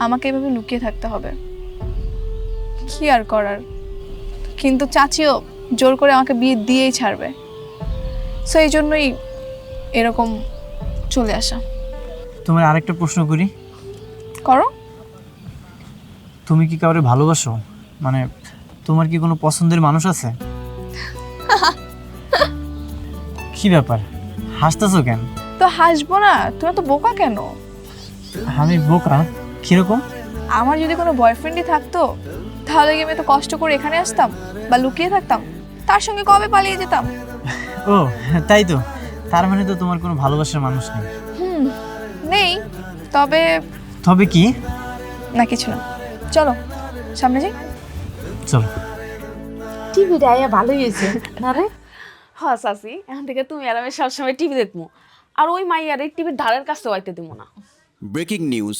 আমাকে এভাবে লুকিয়ে থাকতে হবে, কি আর করার। কিন্তু চাচিও জোর করে আমাকে বিয়ে দিয়েই ছাড়বে, সো এই জন্যই এরকম চলে আসা। তোমার আরেকটা প্রশ্ন করি, করো। তুমি কি কাউরে ভালোবাসো? মানে তোমার কি কোনো পছন্দের মানুষ আছে? কি ব্যাপার, হাসতেছো কেন? তো হাসবো না, তুমি তো বোকা কেন? আমি বোকা? কিরকম? আমার যদি কোনো বয়ফ্রেন্ডই থাকতো তাহলে কি আমি তো কষ্ট করে এখানে আসতাম বা লুকিয়ে থাকতাম? তার সঙ্গে কবে পালিয়ে যেতাম। ও তাই তো, তার মানে তো তোমার কোনো ভালোবাসার মানুষ নেই। নেই, তবে তবে কি? না কিছু না, চলো সামনে যাই। চলো। টিভিটা আয়া ভালোই হয়েছে না রে? হ্যাঁ চাচি, এখন থেকে তুমি আর আমি সবসময় টিভি দেখবো, আর ওই মাইয়ার এই টিভির ধারের কাছেও আইতে দেবো না। Breaking news,